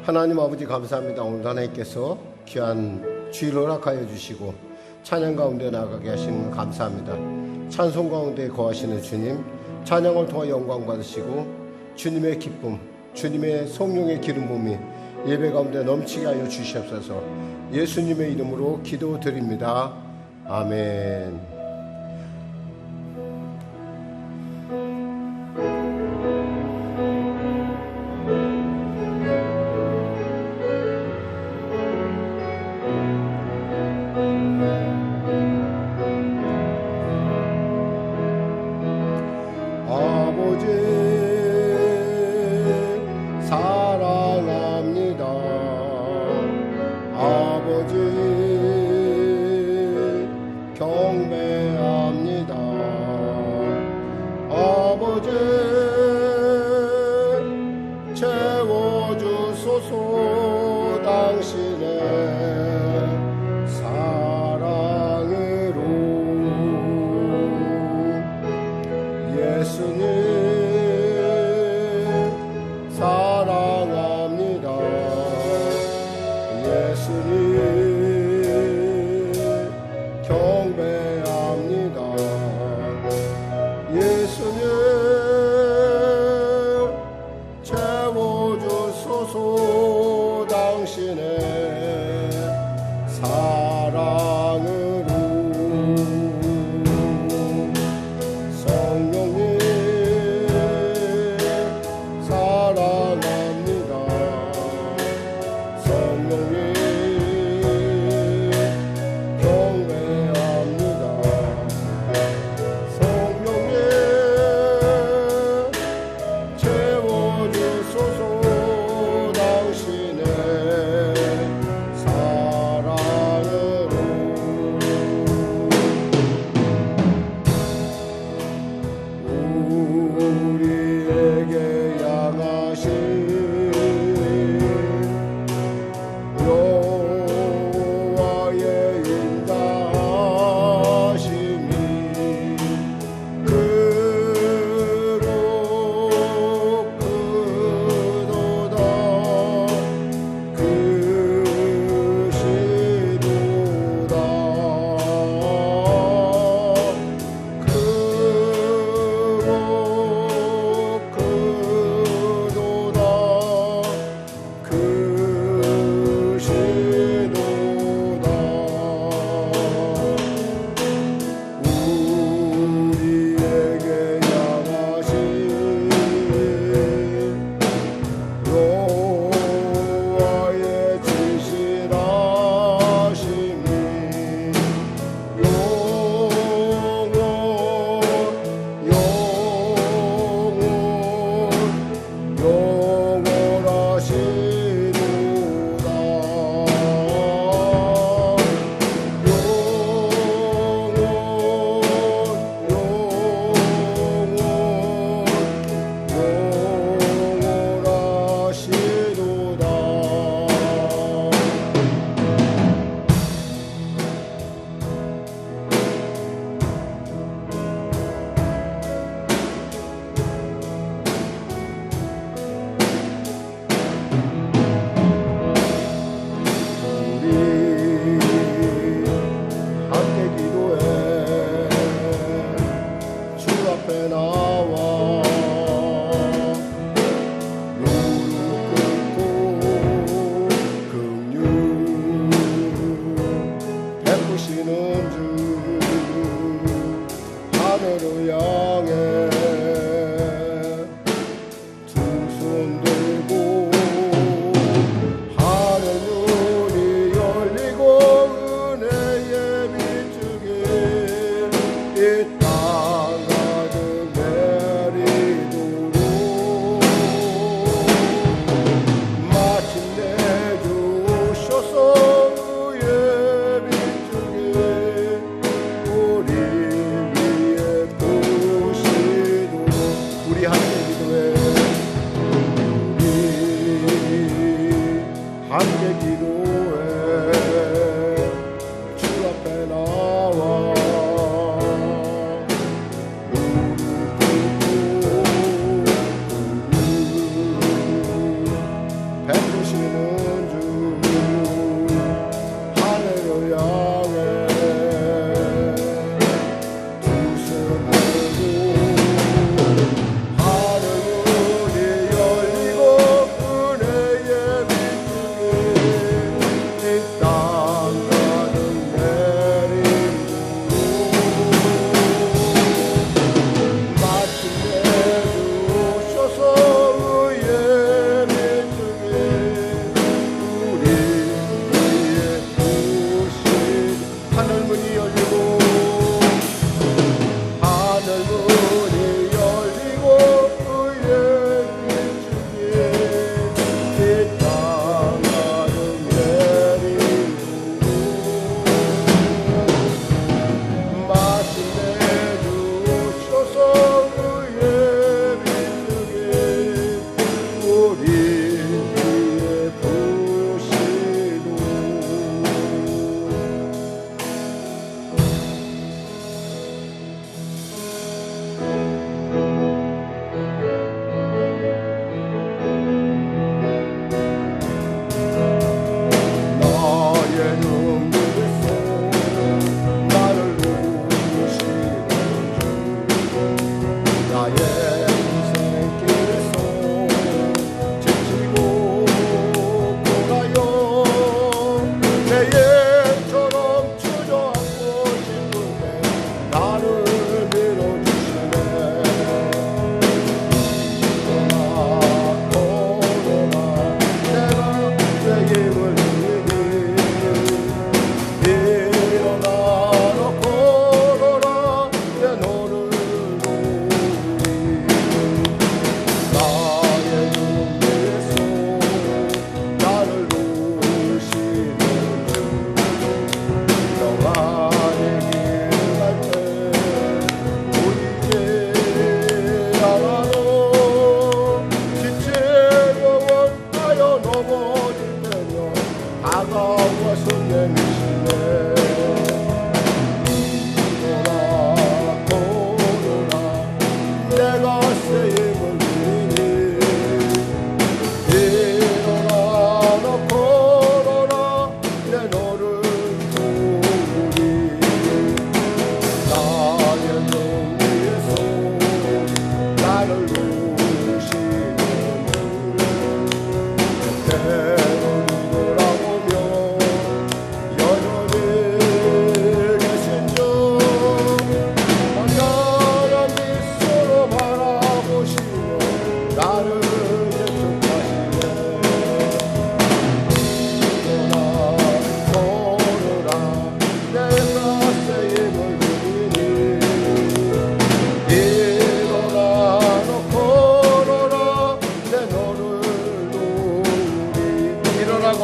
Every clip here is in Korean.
하나님 아버지 감사합니다. 오늘 하나님께서 귀한 주일 허락하여 주시고 찬양 가운데 나가게 하시는 것 감사합니다. 찬송 가운데 거하시는 주님, 찬양을 통해 영광 받으시고 주님의 기쁨, 주님의 성령의 기름 부음이 예배 가운데 넘치게 하여 주시옵소서. 예수님의 이름으로 기도드립니다. 아멘. 아버지 사랑합니다. 아버지 경배합니다. 아버지 채워주소서. 당신의 사랑으로. 예수님 사랑합니다. 예수님 경배합니다. 예수님 채워주소서. 당신의 사랑으로. 성령님 사랑합니다. 성령님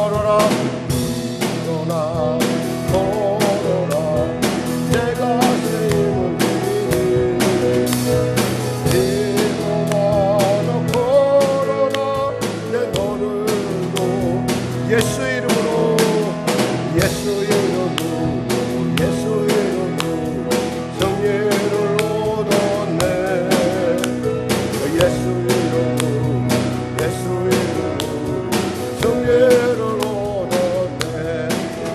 걸어라 일어나 걸어라 내가 새 힘을 드리니 일어나 너 걸어라 내 너를 예수 이름으로 예수 이름으로 예수 이름으로 승리를 얻었네 예수 이름으로 예수 이름으로 승리를 얻었네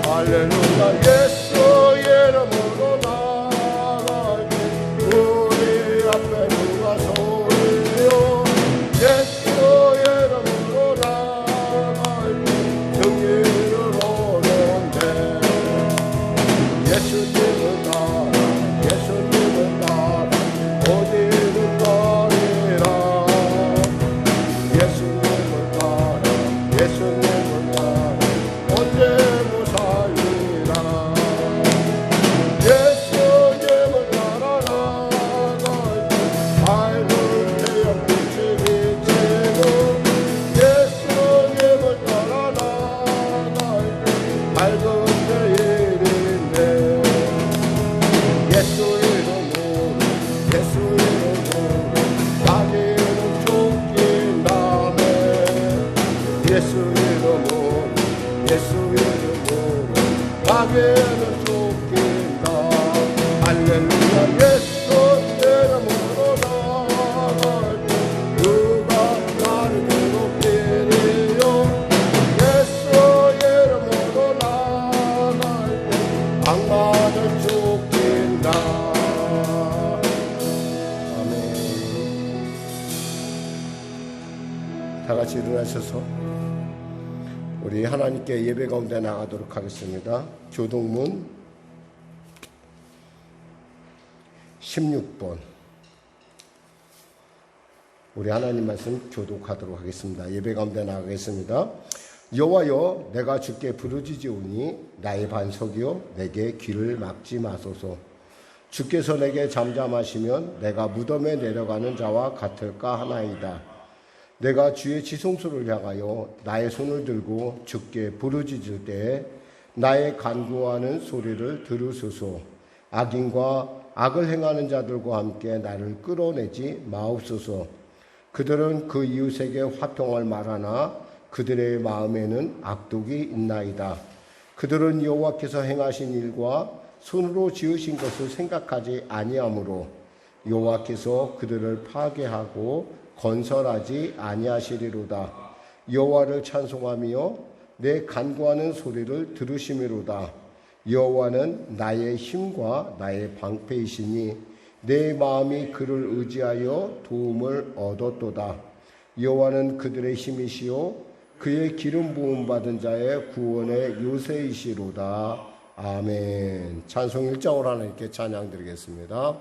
할렐루야 예수 이름으로 나갈게 우리 앞에 누가 서리요 예수 이름으로 나갈게 승리를 얻었네 예수님을 따라 예수님을 따라 어디든 가리라 예수님을 따라 예수님을 따라 언제も살리라 예수님을 따라 나갈 때 밝은 태양빛이 비치고 예수님을 따라 나갈 때 밝은 내일인데 예수 이름으로 예수 이름으로 마귀는 쫓긴다네 예수 이름으로 예수 이름으로 마귀는 쫓긴다 할렐루야 예수 이름으로 나갈 때 누가 나를 괴롭히리요 예수 이름으로 나갈 때 악마는 쫓긴다 아멘. 다 같이 일어나셔서 우리 하나님께 예배 가운데 나가도록 하겠습니다. 교동문 16번 우리 하나님 말씀 교독하도록 하겠습니다. 예배 가운데 나가겠습니다. 여호와여 내가 주께 부르짖으오니 나의 반석이요 내게 귀를 막지 마소서. 주께서 내게 잠잠하시면 내가 무덤에 내려가는 자와 같을까 하나이다. 내가 주의 지성소를 향하여 나의 손을 들고 주께 부르짖을 때에 나의 간구하는 소리를 들으소서. 악인과 악을 행하는 자들과 함께 나를 끌어내지 마옵소서. 그들은 그 이웃에게 화평을 말하나 그들의 마음에는 악독이 있나이다. 그들은 여호와께서 행하신 일과 손으로 지으신 것을 생각하지 아니하므로 여호와께서 그들을 파괴하고 건설하지 아니하시리로다. 여호와를 찬송하며 내 간구하는 소리를 들으시미로다. 여호와는 나의 힘과 나의 방패이시니 내 마음이 그를 의지하여 도움을 얻었도다. 여호와는 그들의 힘이시요 그의 기름 부음 받은 자의 구원의 요새이시로다. 아멘. 찬송 1장으로 하나님께 찬양 드리겠습니다.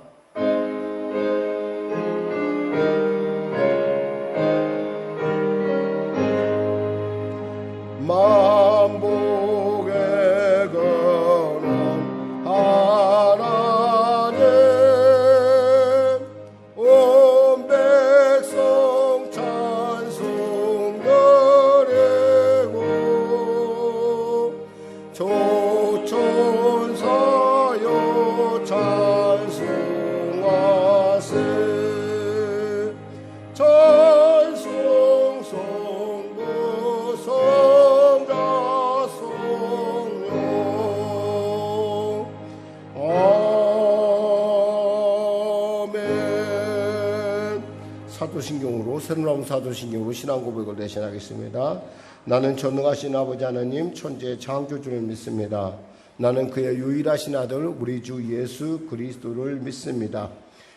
만복에 거는 하나님 온 백성 찬송 드리고 조천사여 찬송하세 찬송 성부 성자 성령 아멘. 사도신경으로 새로 나온 사도신경으로 신앙 고백을 대신하겠습니다. 나는 전능하신 아버지 하나님 천지의 창조주를 믿습니다. 나는 그의 유일하신 아들 우리 주 예수 그리스도를 믿습니다.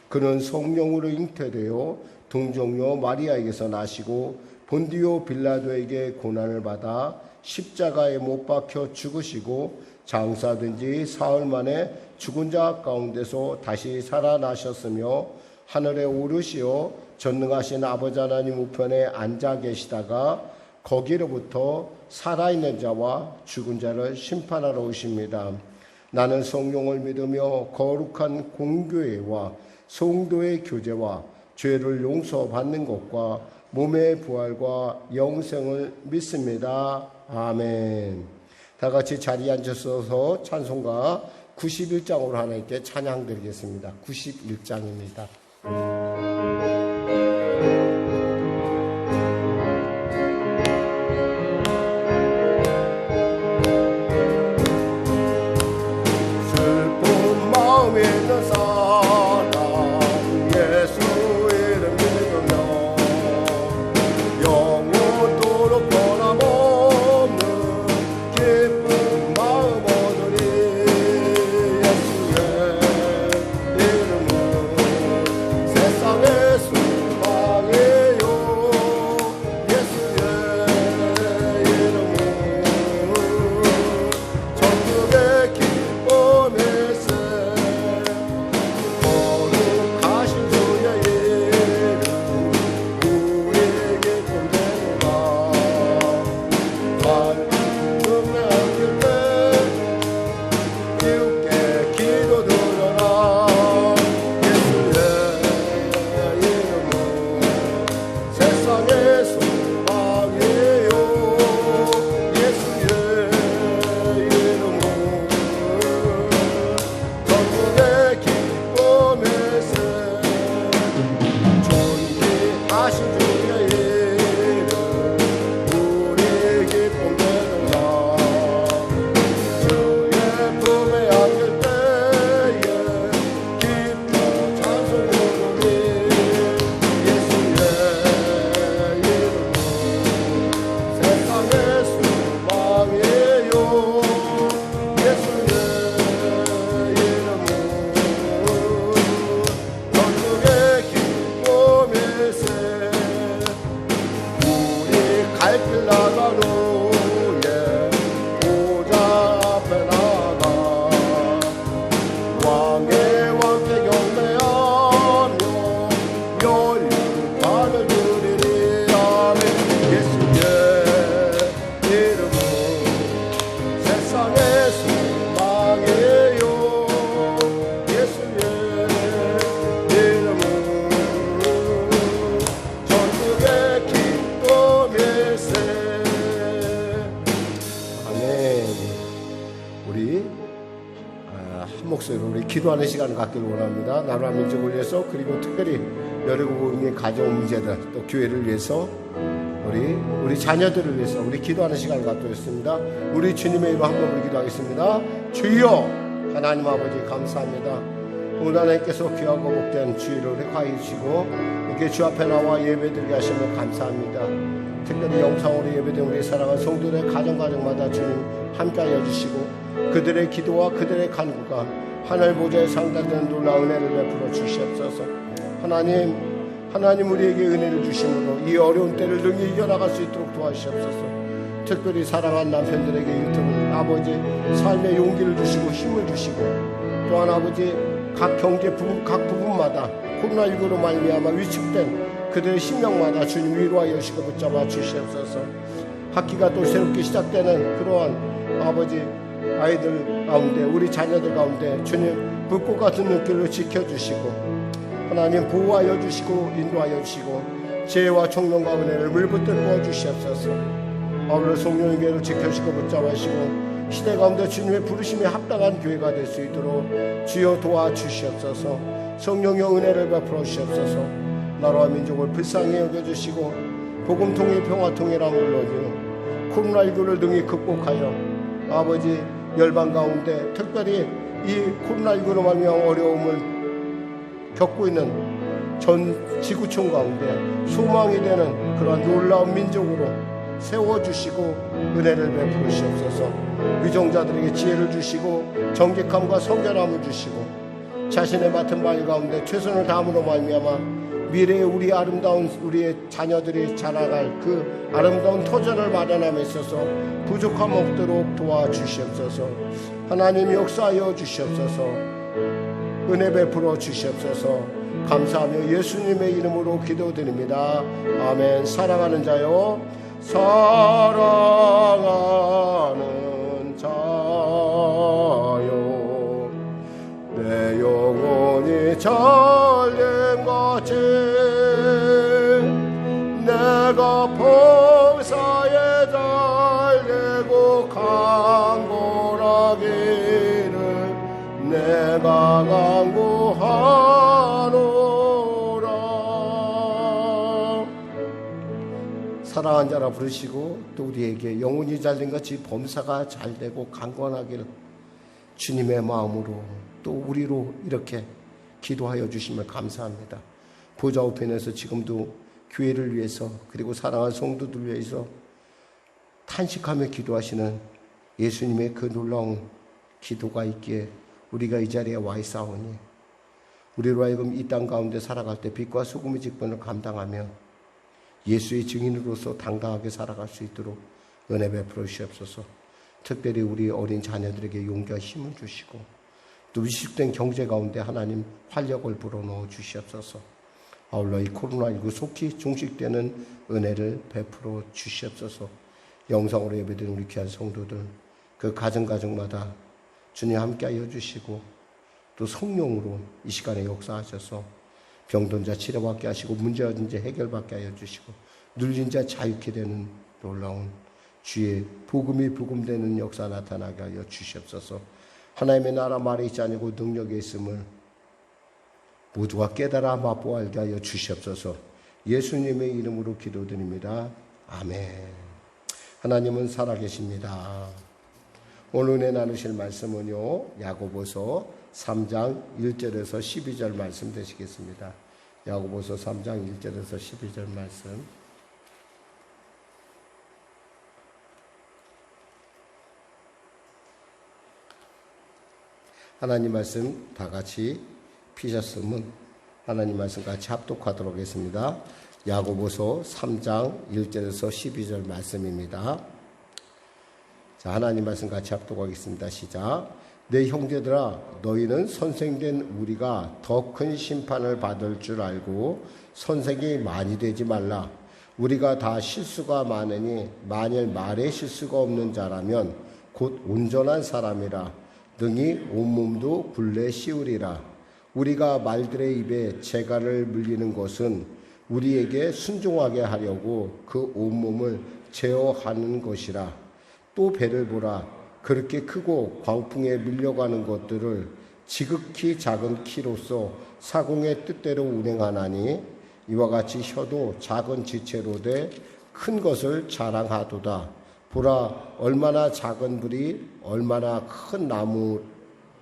그는 성령으로 잉태되어 동정녀 마리아에게서 나시고 본디오 빌라도에게 고난을 받아 십자가에 못 박혀 죽으시고 장사된 지 사흘 만에 죽은 자 가운데서 다시 살아나셨으며 하늘에 오르시어 전능하신 아버지 하나님 우편에 앉아 계시다가 거기로부터 살아있는 자와 죽은 자를 심판하러 오십니다. 나는 성령을 믿으며 거룩한 공교회와 성도의 교제와 죄를 용서받는 것과 몸의 부활과 영생을 믿습니다. 아멘. 다 같이 자리에 앉으셔서 찬송가 91장으로 하나님께 찬양 드리겠습니다. 91장입니다. 슬픈 마음에 있는 사람 예수 이름 믿으며 영원토록 변함없는 기쁜 마음 얻으리. 예수의 이름은 세상의 소망이요. 예수의 이름은 천국의 기쁨일세. 거룩하신 주의 이름 우리에게 본대노라. 말씀에 안길 때 기웃게 기도드려라. 예수의 이름은 세상의 소망이요. 예수의 이름은 천국의 기쁨일세. 존귀하신 주의 이름 우리 기쁨 되도다. 주의 품에 안길 때에 기뻐 찬송 부르리. 예수의 이름은 세상의 소망이요. 예수의 이름은 천국의 기쁨일세. 우리 갈 길 나간 후에 보좌 앞에 나가 왕의 왕께 경배하며 열림판을 드리리. 아멘. 예수의 이름은 세상의 소망이요. 예수의 이름은 천국의 기쁨일세. 아멘. 우리 한 목소리로 우리 기도하는 시간을 갖기를 원합니다. 나라 민족을 위해서, 그리고 특별히 여러분의 가정 문제들, 또 교회를 위해서, 우리 자녀들을 위해서 우리 기도하는 시간을 갖도록 했습니다. 우리 주님의 이름으로 한 번을 기도하겠습니다. 주여 하나님 아버지 감사합니다. 오늘 하나님께서 귀하고 복된 주일을 회복해 주시고 이렇게 주 앞에 나와 예배드리게 하시면 감사합니다. 특별히 영상으로 예배된 우리 사랑하는 성도들의 가정마다 주님 함께하여 주시고 그들의 기도와 그들의 간구가 하늘 보좌에 상달되는 놀라운 은혜를 베풀어 주시옵소서. 하나님 우리에게 은혜를 주심으로 이 어려운 때를 능히 이겨나갈 수 있도록 도와주시옵소서. 특별히 사랑하는 남편들에게 이토록 아버지 삶의 용기를 주시고 힘을 주시고, 또한 아버지 각 경제 각 부분마다 코로나19로 말미암아 위축된 그들의 심령마다 주님 위로하여 주시고 붙잡아 주시옵소서. 학기가 또 새롭게 시작되는 그러한 아버지 아이들 가운데, 우리 자녀들 가운데 주님 불꽃 같은 눈길로 지켜주시고 하나님 보호하여 주시고 인도하여 주시고 지혜와 총명과 은혜를 물붓듯 부어주시옵소서. 아울러 성령의 교회를 지켜주시고 붙잡아 주시고 시대 가운데 주님의 부르심에 합당한 교회가 될 수 있도록 주여 도와주시옵소서. 성령의 은혜를 베풀어 주시옵소서. 나라와 민족을 불쌍히 여겨주시고 복음통일 평화통일함을 물론이요 코로나19를 능히 극복하여 아버지 열방 가운데 특별히 이 코로나19로 말미암아 어려움을 겪고 있는 전 지구촌 가운데 소망이 되는 그러한 놀라운 민족으로 세워주시고 은혜를 베풀어 주시옵소서. 위정자들에게 지혜를 주시고 정직함과 성결함을 주시고 자신의 맡은 바 가운데 최선을 다함으로 말미암아 미래의 우리 아름다운 우리의 자녀들이 자라갈 그 아름다운 터전을 마련함에 있어서 부족함 없도록 도와주시옵소서. 하나님 역사하여 주시옵소서. 은혜 베풀어 주시옵소서. 감사하며 예수님의 이름으로 기도드립니다. 아멘. 사랑하는 자요, 사랑하는 자요, 내 영혼이 잘됨같이 내 되고 강건하기를 내가 간구하노라. 사랑한 자라 부르시고 또 우리에게 영혼이 잘된 같이 범사가 잘되고 강건하기를 주님의 마음으로 또 우리로 이렇게 기도하여 주시면 감사합니다. 보좌 우편에서 지금도 교회를 위해서 그리고 사랑하는 성도들 위해서 탄식하며 기도하시는 예수님의 그 놀라운 기도가 있기에 우리가 이 자리에 와 있사오니 우리로 하여금 이 땅 가운데 살아갈 때 빛과 소금의 직분을 감당하며 예수의 증인으로서 당당하게 살아갈 수 있도록 은혜 베풀어 주시옵소서. 특별히 우리 어린 자녀들에게 용기와 힘을 주시고 또 위축된 경제 가운데 하나님 활력을 불어넣어 주시옵소서. 아울러 이 코로나19 속히 종식되는 은혜를 베풀어 주시옵소서. 영상으로 예배드린 우리 귀한 성도들 그 가정마다 주님 함께하여 주시고 또 성령으로 이 시간에 역사하셔서 병든 자 치료받게 하시고 문제 해결받게 하여 주시고 눌린 자 자유케 되는 놀라운 주의 복음이 부금되는 역사 나타나게 하여 주시옵소서. 하나님의 나라 말에 있지 아니고 능력에 있음을 모두가 깨달아 맛보아 알게 하여 주시옵소서. 예수님의 이름으로 기도드립니다. 아멘. 하나님은 살아계십니다. 오늘 은혜 나누실 말씀은요, 야고보서 3장 1절에서 12절 말씀 되시겠습니다. 야고보서 3장 1절에서 12절 말씀. 하나님 말씀 다 같이 피셨으면 하나님 말씀 같이 합독하도록 하겠습니다. 야고보서 3장 1절에서 12절 말씀입니다. 자, 하나님 말씀 같이 합독하겠습니다. 시작. 내 형제들아, 너희는 선생된 우리가 더 큰 심판을 받을 줄 알고 선생이 많이 되지 말라. 우리가 다 실수가 많으니 만일 말에 실수가 없는 자라면 곧 온전한 사람이라 능히 온몸도 굴레 씌우리라. 우리가 말들의 입에 재갈을 물리는 것은 우리에게 순종하게 하려고 그 온몸을 제어하는 것이라. 또 배를 보라. 그렇게 크고 광풍에 밀려가는 것들을 지극히 작은 키로서 사공의 뜻대로 운행하나니 이와 같이 혀도 작은 지체로 돼 큰 것을 자랑하도다. 보라, 얼마나 작은 불이 얼마나 큰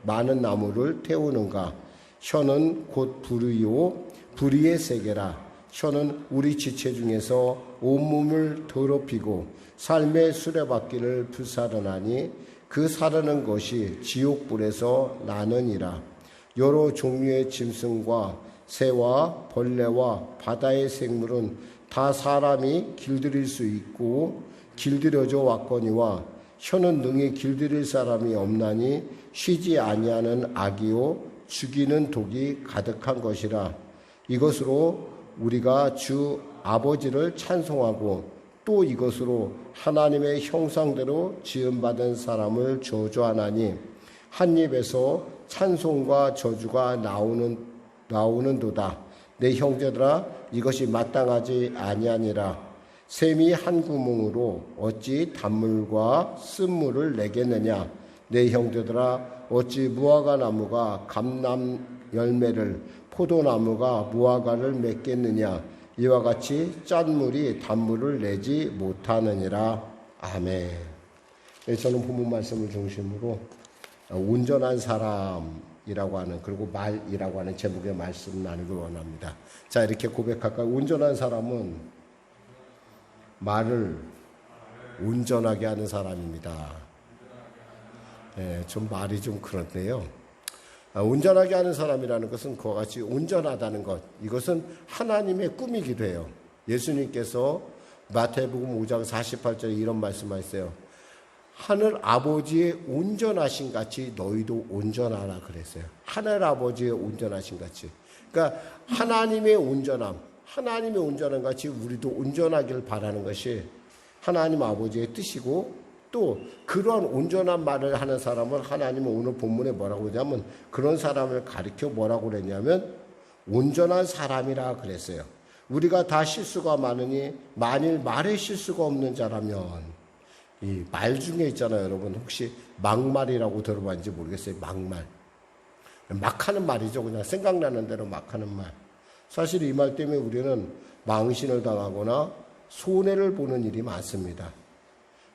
많은 나무를 태우는가. 혀는 곧 불이요 불의의 세계라. 혀는 우리 지체 중에서 온몸을 더럽히고 삶의 수레바퀴를 불사르나니 그 사르는 것이 지옥불에서 나느니라. 여러 종류의 짐승과 새와 벌레와 바다의 생물은 다 사람이 길들일 수 있고 길들여져 왔거니와 혀는 능히 길들일 사람이 없나니 쉬지 아니하는 악이요 죽이는 독이 가득한 것이라. 이것으로 우리가 주 아버지를 찬송하고 또 이것으로 하나님의 형상대로 지음받은 사람을 저주하나니 한 입에서 찬송과 저주가 나오는도다. 내 형제들아, 이것이 마땅하지 아니하니라. 샘이 한 구멍으로 어찌 단물과 쓴물을 내겠느냐. 내 형제들아, 어찌 무화과 나무가 감람 열매를 포도나무가 무화과를 맺겠느냐. 이와 같이 짠물이 단물을 내지 못하느니라. 아멘. 저는 본문 말씀을 중심으로 온전한 사람이라고 하는 그리고 말이라고 하는 제목의 말씀 나누기 원합니다. 자, 이렇게 고백할까요? 온전한 사람은 말을 온전하게 하는 사람입니다. 네, 좀 말이 좀 그런데요. 온전하게 하는 사람이라는 것은 그와 같이 온전하다는 것, 이것은 하나님의 꿈이기도 해요. 예수님께서 마태복음 5장 48절에 이런 말씀하셨어요. 하늘 아버지의 온전하신 같이 너희도 온전하라 그랬어요. 하늘 아버지의 온전하신 같이. 그러니까 하나님의 온전함 같이 우리도 온전하길 바라는 것이 하나님 아버지의 뜻이고, 또 그러한 온전한 말을 하는 사람을 하나님은 오늘 본문에 뭐라고 그러냐면 그런 사람을 가리켜 뭐라고 그랬냐면 온전한 사람이라 그랬어요. 우리가 다 실수가 많으니 만일 말에 실수가 없는 자라면 이 말 중에 있잖아요, 여러분. 혹시 막말이라고 들어봤는지 모르겠어요. 막말. 막 하는 말이죠. 그냥 생각나는 대로 막 하는 말. 사실 이 말 때문에 우리는 망신을 당하거나 손해를 보는 일이 많습니다.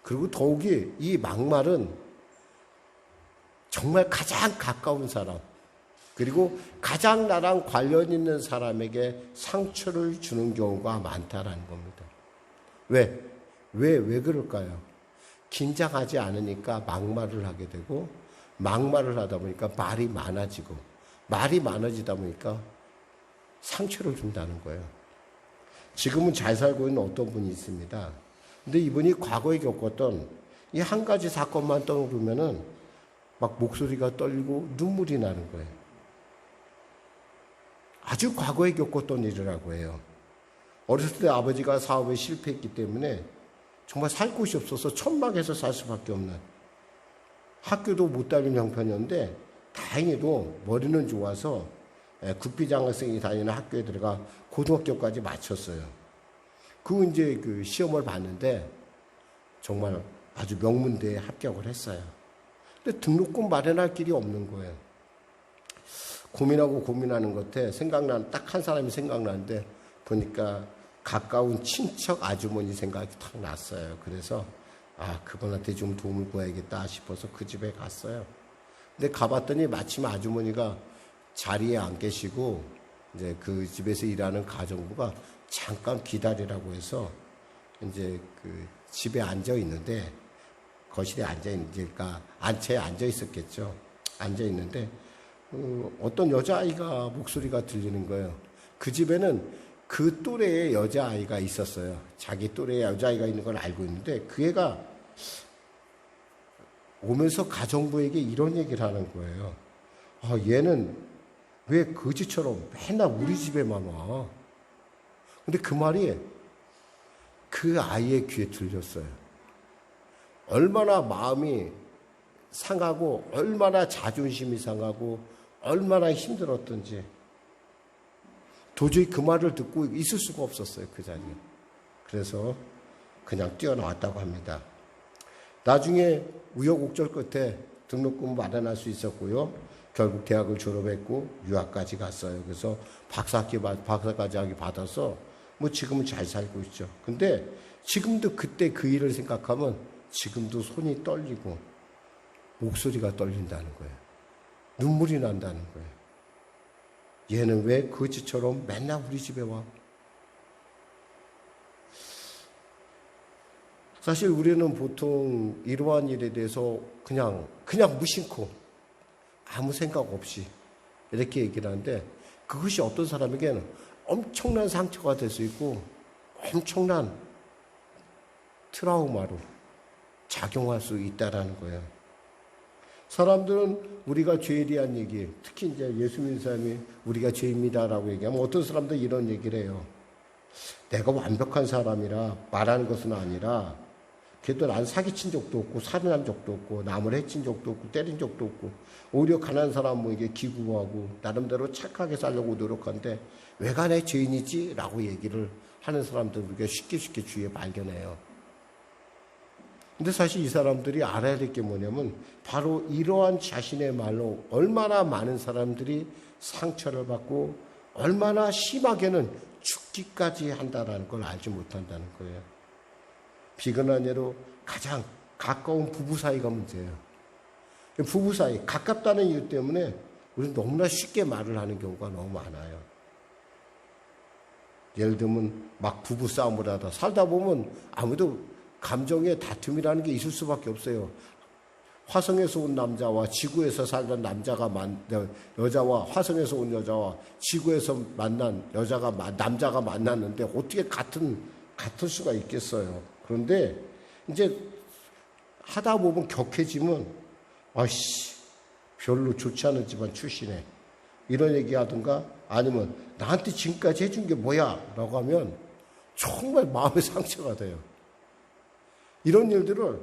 그리고 더욱이 이 막말은 정말 가장 가까운 사람, 그리고 가장 나랑 관련 있는 사람에게 상처를 주는 경우가 많다라는 겁니다. 왜 그럴까요? 긴장하지 않으니까 막말을 하게 되고, 막말을 하다 보니까 말이 많아지고, 말이 많아지다 보니까 상처를 준다는 거예요. 지금은 잘 살고 있는 어떤 분이 있습니다. 근데 이분이 과거에 겪었던 이 한 가지 사건만 떠오르면은 막 목소리가 떨리고 눈물이 나는 거예요. 아주 과거에 겪었던 일이라고 해요. 어렸을 때 아버지가 사업에 실패했기 때문에 정말 살 곳이 없어서 천막에서 살 수밖에 없는, 학교도 못 다니는 형편이었는데 다행히도 머리는 좋아서 국비장학생이 다니는 학교에 들어가 고등학교까지 마쳤어요. 그 이제 그 시험을 봤는데 정말 아주 명문대에 합격을 했어요. 근데 등록금 마련할 길이 없는 거예요. 고민하는 것 같아. 딱 한 사람이 생각나는데 보니까 가까운 친척 아주머니 생각이 탁 났어요. 그래서 그분한테 좀 도움을 구해야겠다 싶어서 그 집에 갔어요. 근데 가봤더니 마침 아주머니가 자리에 안 계시고 이제 그 집에서 일하는 가정부가 잠깐 기다리라고 해서 이제 그 집에 앉아 있는데, 거실에 앉아 있으니까 안채에 앉아 있었겠죠. 앉아 있는데 어떤 여자아이가 목소리가 들리는 거예요. 그 집에는 그 또래의 여자아이가 있었어요. 자기 또래의 여자아이가 있는 걸 알고 있는데 그 애가 오면서 가정부에게 이런 얘기를 하는 거예요. 얘는 왜 거지처럼 맨날 우리 집에만 와? 근데 그 말이 그 아이의 귀에 들렸어요. 얼마나 마음이 상하고 얼마나 자존심이 상하고 얼마나 힘들었던지 도저히 그 말을 듣고 있을 수가 없었어요, 그 자리에. 그래서 그냥 뛰어나왔다고 합니다. 나중에 우여곡절 끝에 등록금 마련할 수 있었고요. 결국 대학을 졸업했고 유학까지 갔어요. 그래서 박사까지 받아서 뭐 지금은 잘 살고 있죠. 근데 지금도 그때 그 일을 생각하면 지금도 손이 떨리고 목소리가 떨린다는 거예요. 눈물이 난다는 거예요. 얘는 왜 거지처럼 맨날 우리 집에 와? 사실 우리는 보통 이러한 일에 대해서 그냥 무심코 아무 생각 없이 이렇게 얘기를 하는데, 그것이 어떤 사람에게는 엄청난 상처가 될 수 있고 엄청난 트라우마로 작용할 수 있다라는 거예요. 사람들은 우리가 죄에 대한 얘기, 특히 이제 예수 믿는 사람이 우리가 죄입니다라고 얘기하면 어떤 사람들은 이런 얘기를 해요. 내가 완벽한 사람이라 말하는 것은 아니라, 그래도 난 사기친 적도 없고 살인한 적도 없고 남을 해친 적도 없고 때린 적도 없고 오히려 가난한 사람에게 기부하고 나름대로 착하게 살려고 노력하는데 왜가 내 죄인이지? 라고 얘기를 하는 사람들 우리가 쉽게 주위에 발견해요. 근데 사실 이 사람들이 알아야 될 게 뭐냐면 바로 이러한 자신의 말로 얼마나 많은 사람들이 상처를 받고 얼마나 심하게는 죽기까지 한다는 걸 알지 못한다는 거예요. 비근한 예로 가장 가까운 부부 사이가 문제예요. 부부 사이, 가깝다는 이유 때문에 우리는 너무나 쉽게 말을 하는 경우가 너무 많아요. 예를 들면 막 부부 싸움을 하다 살다 보면 아무래도 감정의 다툼이라는 게 있을 수밖에 없어요. 화성에서 온 남자와 지구에서 살던 여자와 화성에서 온 여자와 지구에서 만난 남자가 만났는데 어떻게 같을 수가 있겠어요. 그런데 이제 하다 보면 격해지면 별로 좋지 않은 집안 출신에 이런 얘기 하든가, 아니면 나한테 지금까지 해준 게 뭐야? 라고 하면 정말 마음의 상처가 돼요. 이런 일들을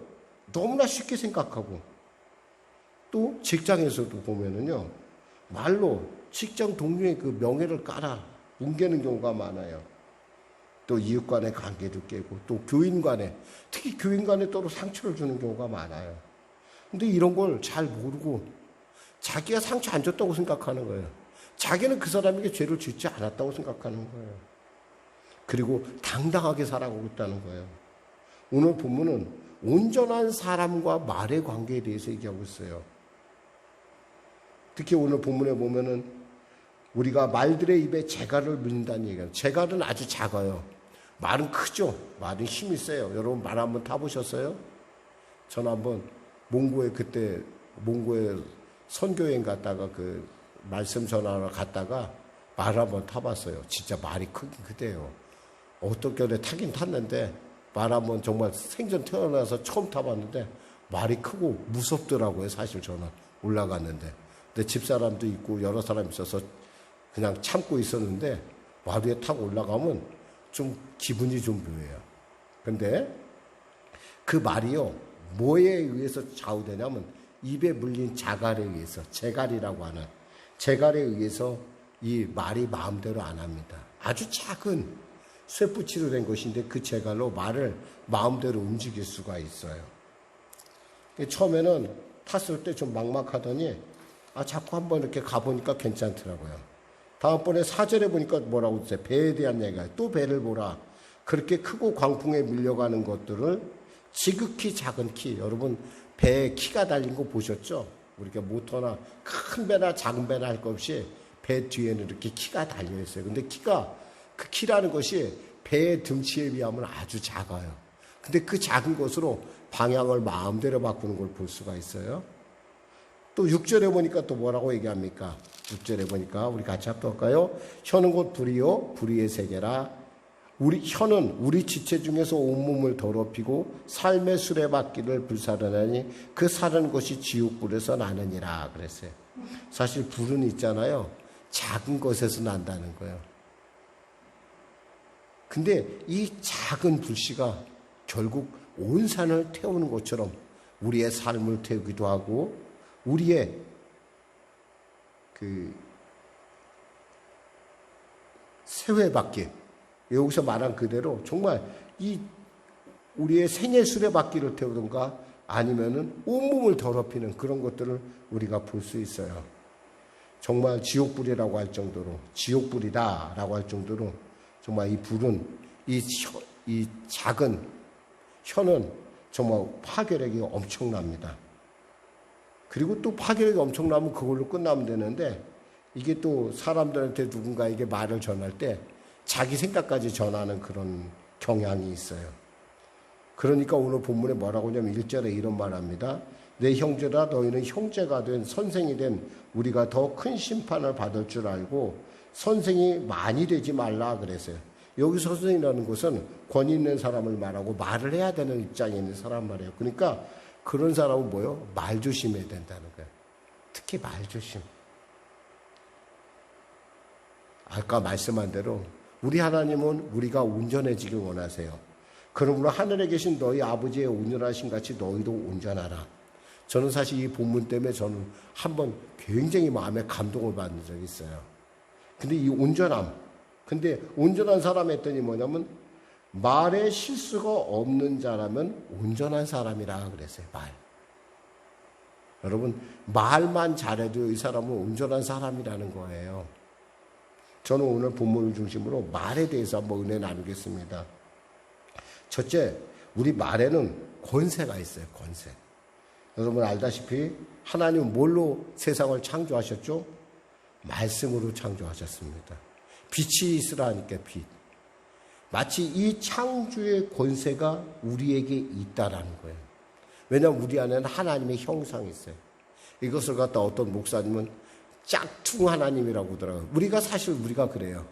너무나 쉽게 생각하고, 또 직장에서도 보면은요, 말로 직장 동료의 그 명예를 뭉개는 경우가 많아요. 또 이웃 간의 관계도 깨고 또 교인 간에, 특히 교인 간에 또 상처를 주는 경우가 많아요. 근데 이런 걸 잘 모르고 자기가 상처 안 줬다고 생각하는 거예요. 자기는 그 사람에게 죄를 짓지 않았다고 생각하는 거예요. 그리고 당당하게 살아가고 있다는 거예요. 오늘 본문은 온전한 사람과 말의 관계에 대해서 얘기하고 있어요. 특히 오늘 본문에 보면은 우리가 말들의 입에 재갈을 물린다는 얘기예요. 재갈은 아주 작아요. 말은 크죠. 말은 힘이 세요. 여러분 말 한번 타보셨어요? 저는 한번 몽고에 선교여행 갔다가 그 말씀 전하러 갔다가 말 한번 타봤어요. 진짜 말이 크긴 크대요. 어떻게 타긴 탔는데 말 한번 정말 생전 태어나서 처음 타봤는데 말이 크고 무섭더라고요. 사실 저는 올라갔는데. 근데 집사람도 있고 여러 사람 있어서 그냥 참고 있었는데 말 위에 타고 올라가면 좀 기분이 좀 묘해요. 근데 그 말이요, 뭐에 의해서 좌우되냐면 입에 물린 자갈에 의해서, 재갈이라고 하는 재갈에 의해서 이 말이 마음대로 안 합니다. 아주 작은 쇠붙이로 된 것인데 그 재갈로 말을 마음대로 움직일 수가 있어요. 처음에는 탔을 때 좀 막막하더니 자꾸 한번 이렇게 가보니까 괜찮더라고요. 다음번에 4절에 보니까 뭐라고 했어요? 배에 대한 얘기가, 또 배를 보라. 그렇게 크고 광풍에 밀려가는 것들을 지극히 작은 키, 여러분 배에 키가 달린 거 보셨죠? 우리가 모터나 큰 배나 작은 배나 할 것 없이 배 뒤에는 이렇게 키가 달려 있어요. 근데 그 키라는 것이 배의 등치에 비하면 아주 작아요. 근데 그 작은 것으로 방향을 마음대로 바꾸는 걸 볼 수가 있어요. 또 6절에 보니까 또 뭐라고 얘기합니까? 6절에 보니까 우리 같이 합독할까요? 혀는 곧 불이요 불의의 세계라. 혀는 우리 지체 중에서 온몸을 더럽히고 삶의 수레바퀴를 불사르나니 그 사르는 것이 지옥불에서 나느니라 그랬어요. 사실 불은 있잖아요. 작은 것에서 난다는 거예요. 근데 이 작은 불씨가 결국 온 산을 태우는 것처럼 우리의 삶을 태우기도 하고 우리의 그 세회바퀴, 여기서 말한 그대로 정말 이 우리의 생애 수레바퀴를 태우든가 아니면은 온몸을 더럽히는 그런 것들을 우리가 볼 수 있어요. 정말 지옥불이라고 할 정도로, 지옥불이다라고 할 정도로 정말 이 불은 이 작은 혀는 정말 파괴력이 엄청납니다. 그리고 또 파괴력이 엄청나면 그걸로 끝나면 되는데 이게 또 사람들한테 누군가에게 말을 전할 때 자기 생각까지 전하는 그런 경향이 있어요. 그러니까 오늘 본문에 뭐라고 하냐면 1절에 이런 말합니다. 내 형제라 너희는 형제가 된 선생이 된 우리가 더 큰 심판을 받을 줄 알고 선생이 많이 되지 말라 그랬어요. 여기 선생이라는 것은 권위 있는 사람을 말하고 말을 해야 되는 입장에 있는 사람 말이에요. 그러니까 그런 사람은 뭐요? 말 조심해야 된다는 거예요. 특히 말 조심. 아까 말씀한 대로 우리 하나님은 우리가 온전해지길 원하세요. 그러므로 하늘에 계신 너희 아버지의 온전하신 같이 너희도 온전하라. 저는 사실 이 본문 때문에 저는 한번 굉장히 마음에 감동을 받은 적이 있어요. 근데 이 온전함, 근데 온전한 사람 했더니 뭐냐면 말에 실수가 없는 자라면 온전한 사람이라 그랬어요. 말. 여러분 말만 잘해도 이 사람은 온전한 사람이라는 거예요. 저는 오늘 본문을 중심으로 말에 대해서 한번 은혜 나누겠습니다. 첫째, 우리 말에는 권세가 있어요. 권세. 여러분 알다시피 하나님은 뭘로 세상을 창조하셨죠? 말씀으로 창조하셨습니다. 빛이 있으라 하니까 빛. 마치 이 창조의 권세가 우리에게 있다라는 거예요. 왜냐하면 우리 안에는 하나님의 형상이 있어요. 이것을 갖다 어떤 목사님은 짝퉁 하나님이라고 하더라고요. 우리가 그래요.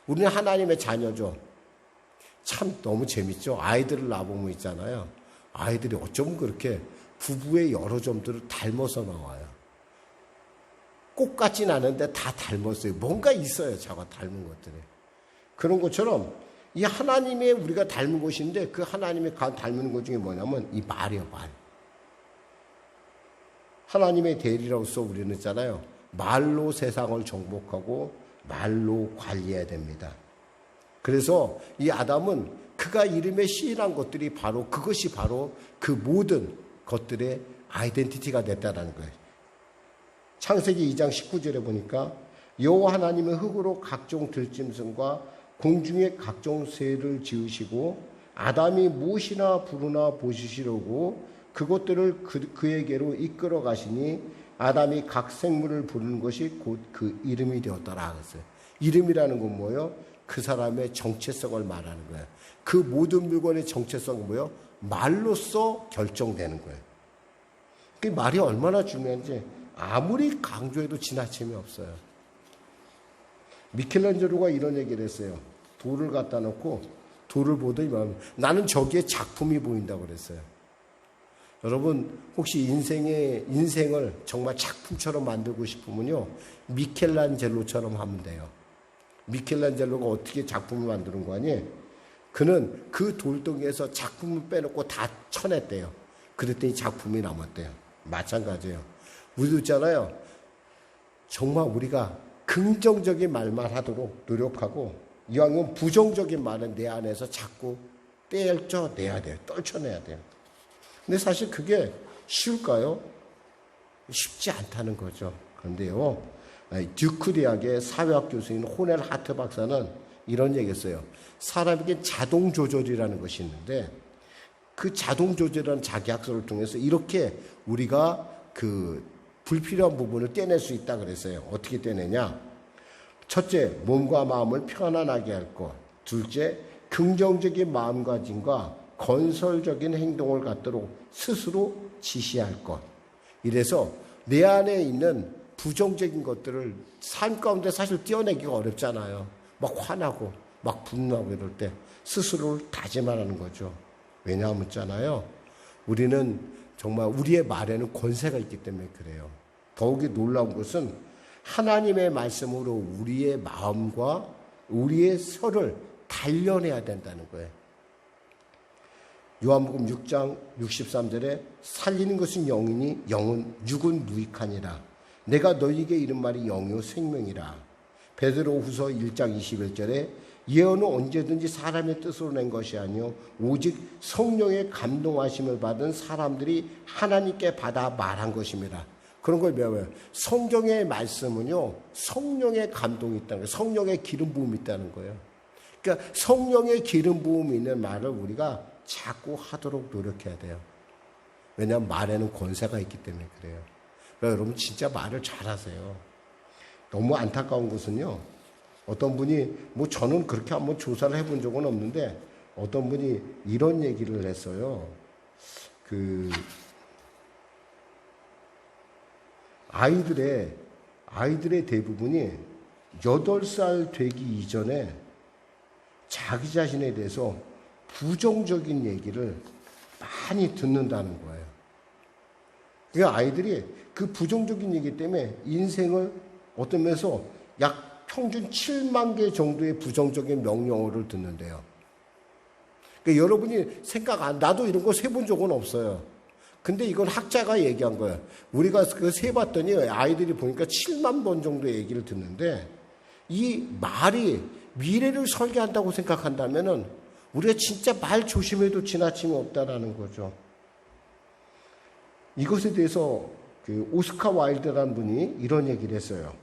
우리는 하나님의 자녀죠. 참 너무 재밌죠. 아이들을 낳아보면 있잖아요. 아이들이 어쩌면 그렇게 부부의 여러 점들을 닮아서 나와요. 꼭 같진 않은데 다 닮았어요. 뭔가 있어요. 저가 닮은 것들이. 그런 것처럼 이 하나님의 우리가 닮은 것인데 그 하나님의 닮은 것 중에 뭐냐면 이 말이에요. 말. 하나님의 대리로서 우리는 있잖아요. 말로 세상을 정복하고 말로 관리해야 됩니다. 그래서 이 아담은 그가 이름에 시인한 것들이 바로 그것이 바로 그 모든 것들의 아이덴티티가 됐다는 거예요. 창세기 2장 19절에 보니까 여호와 하나님의 흙으로 각종 들짐승과 공중의 각종 새를 지으시고 아담이 무엇이나 부르나 보시시려고 그것들을 그에게로 이끌어 가시니 아담이 각 생물을 부르는 것이 곧 그 이름이 되었더라 그랬어요. 이름이라는 건 뭐예요? 그 사람의 정체성을 말하는 거예요. 그 모든 물건의 정체성은 뭐예요? 말로써 결정되는 거예요. 그 말이 얼마나 중요한지 아무리 강조해도 지나침이 없어요. 미켈란젤로가 이런 얘기를 했어요. 돌을 갖다 놓고 돌을 보더니 나는 저기에 작품이 보인다고 그랬어요. 여러분 혹시 인생을 정말 작품처럼 만들고 싶으면요, 미켈란젤로처럼 하면 돼요. 미켈란젤로가 어떻게 작품을 만드는 거 아니에요? 그는 그 돌덩이에서 작품을 빼놓고 다 쳐냈대요. 그랬더니 작품이 남았대요. 마찬가지예요. 우리도 있잖아요. 정말 우리가 긍정적인 말만 하도록 노력하고 이왕이면 부정적인 말은 내 안에서 자꾸 떼쳐내야 돼요. 떨쳐내야 돼요. 근데 사실 그게 쉬울까요? 쉽지 않다는 거죠. 그런데요, 듀크 대학의 사회학 교수인 호넬 하트 박사는 이런 얘기했어요. 사람에게 자동 조절이라는 것이 있는데 그 자동 조절이라는 자기 학설을 통해서 이렇게 우리가 그 불필요한 부분을 떼낼 수 있다 그랬어요. 어떻게 떼내냐? 첫째, 몸과 마음을 편안하게 할 것. 둘째, 긍정적인 마음가짐과 건설적인 행동을 갖도록 스스로 지시할 것. 이래서 내 안에 있는 부정적인 것들을 삶 가운데 사실 떼어내기가 어렵잖아요. 막 화나고 막 분노하고 이럴 때 스스로를 다짐하라는 거죠. 왜냐하면 있잖아요, 우리는 정말 우리의 말에는 권세가 있기 때문에 그래요. 더욱이 놀라운 것은 하나님의 말씀으로 우리의 마음과 우리의 혀를 단련해야 된다는 거예요. 요한복음 6장 63절에 살리는 것은 영이니 육은 무익하니라. 내가 너희에게 이른 말이 영이요 생명이라. 베드로후서 1장 21절에 예언은 언제든지 사람의 뜻으로 낸 것이 아니요 오직 성령의 감동하심을 받은 사람들이 하나님께 받아 말한 것입니다. 그런 걸 배워요. 성경의 말씀은요, 성령의 감동이 있다는 거예요. 성령의 기름 부음이 있다는 거예요. 그러니까 성령의 기름 부음이 있는 말을 우리가 자꾸 하도록 노력해야 돼요. 왜냐하면 말에는 권세가 있기 때문에 그래요. 그러니까 여러분 진짜 말을 잘하세요. 너무 안타까운 것은요, 어떤 분이 저는 그렇게 한번 조사를 해본 적은 없는데 어떤 분이 이런 얘기를 했어요. 아이들의 대부분이 8살 되기 이전에 자기 자신에 대해서 부정적인 얘기를 많이 듣는다는 거예요. 그러니까 아이들이 그 부정적인 얘기 때문에 인생을 어떤 면에서 약 평균 7만 개 정도의 부정적인 명령어를 듣는데요. 그러니까 여러분이 나도 이런 거 세본 적은 없어요. 근데 이건 학자가 얘기한 거예요. 우리가 세봤더니 아이들이 보니까 7만 번 정도의 얘기를 듣는데 이 말이 미래를 설계한다고 생각한다면은 우리가 진짜 말 조심해도 지나침이 없다라는 거죠. 이것에 대해서 오스카 와일드라는 분이 이런 얘기를 했어요.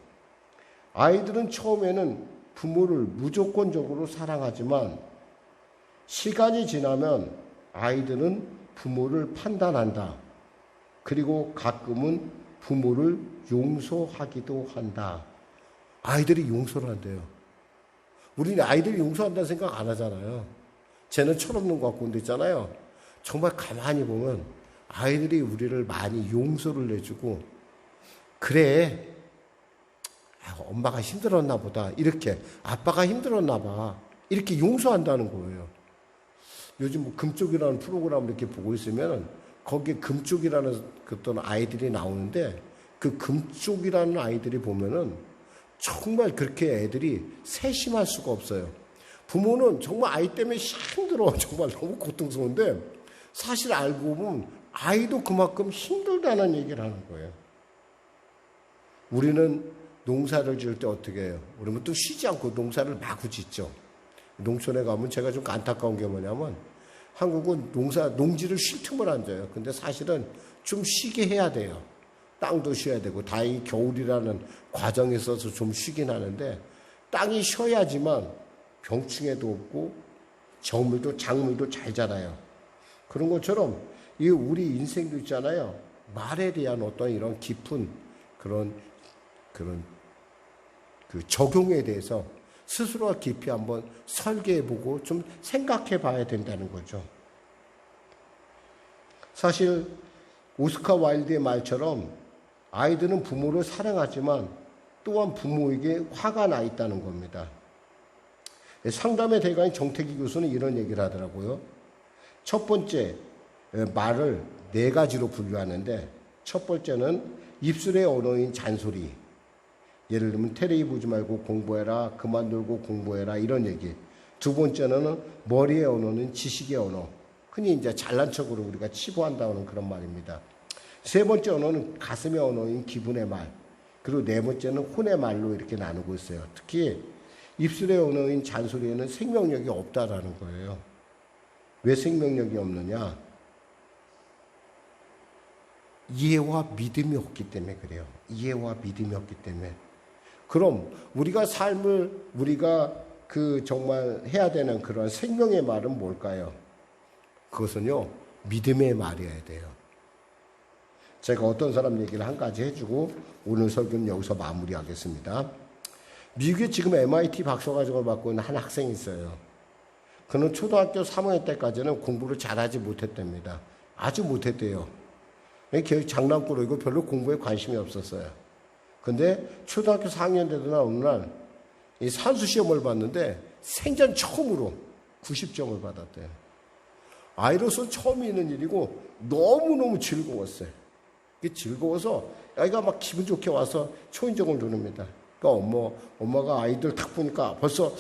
아이들은 처음에는 부모를 무조건적으로 사랑하지만 시간이 지나면 아이들은 부모를 판단한다. 그리고 가끔은 부모를 용서하기도 한다. 아이들이 용서를 한대요. 우리는 아이들이 용서한다는 생각 안 하잖아요. 쟤는 철없는 것 같고 근데 있잖아요. 정말 가만히 보면 아이들이 우리를 많이 용서를 해주고 그래, 엄마가 힘들었나 보다, 이렇게 아빠가 힘들었나 봐, 이렇게 용서한다는 거예요. 요즘 금쪽이라는 프로그램을 이렇게 보고 있으면 거기에 금쪽이라는 어떤 아이들이 나오는데 그 금쪽이라는 아이들이 보면은 정말 그렇게 애들이 세심할 수가 없어요. 부모는 정말 아이 때문에 힘들어, 정말 너무 고통스러운데 사실 알고 보면 아이도 그만큼 힘들다는 얘기를 하는 거예요. 우리는 농사를 지을 때 어떻게 해요? 우리는 또 쉬지 않고 농사를 마구 짓죠. 농촌에 가면 제가 좀 안타까운 게 뭐냐면 한국은 농지를 쉴 틈을 안 줘요. 근데 사실은 좀 쉬게 해야 돼요. 땅도 쉬어야 되고 다행히 겨울이라는 과정에 있어서 좀 쉬긴 하는데 땅이 쉬어야지만 병충해도 없고 작물도 잘 자라요. 그런 것처럼 이 우리 인생도 있잖아요. 말에 대한 어떤 이런 깊은 그런 그 적용에 대해서 스스로가 깊이 한번 설계해보고 좀 생각해봐야 된다는 거죠. 사실 오스카 와일드의 말처럼 아이들은 부모를 사랑하지만 또한 부모에게 화가 나 있다는 겁니다. 상담의 대가인 정태기 교수는 이런 얘기를 하더라고요. 첫 번째, 말을 4가지로 분류하는데 첫 번째는 입술의 언어인 잔소리. 예를 들면 텔레비 보지 말고 공부해라, 그만 놀고 공부해라 이런 얘기. 두 번째는 머리의 언어는 지식의 언어. 흔히 이제 잘난 척으로 우리가 치부한다는 그런 말입니다. 세 번째 언어는 가슴의 언어인 기분의 말. 그리고 네 번째는 혼의 말로 이렇게 나누고 있어요. 특히 입술의 언어인 잔소리에는 생명력이 없다라는 거예요. 왜 생명력이 없느냐? 이해와 믿음이 없기 때문에 그래요. 이해와 믿음이 없기 때문에. 그럼 우리가 삶을 우리가 정말 해야 되는 그런 생명의 말은 뭘까요? 그것은요, 믿음의 말이어야 돼요. 제가 어떤 사람 얘기를 한 가지 해주고 오늘 설교는 여기서 마무리하겠습니다. 미국에 지금 MIT 박사과정을 받고 있는 한 학생이 있어요. 그는 초등학교 3학년 때까지는 공부를 잘하지 못했답니다. 아주 못했대요. 장난꾸러기고 별로 공부에 관심이 없었어요. 근데 초등학교 4학년 되던 어느 날 이 산수 시험을 봤는데 생전 처음으로 90점을 받았대요. 아이로서 처음 있는 일이고 너무너무 즐거웠어요. 즐거워서 아이가 막 기분 좋게 와서 초인종을 누릅니다. 그러니까 엄마가 아이들 딱 보니까 벌써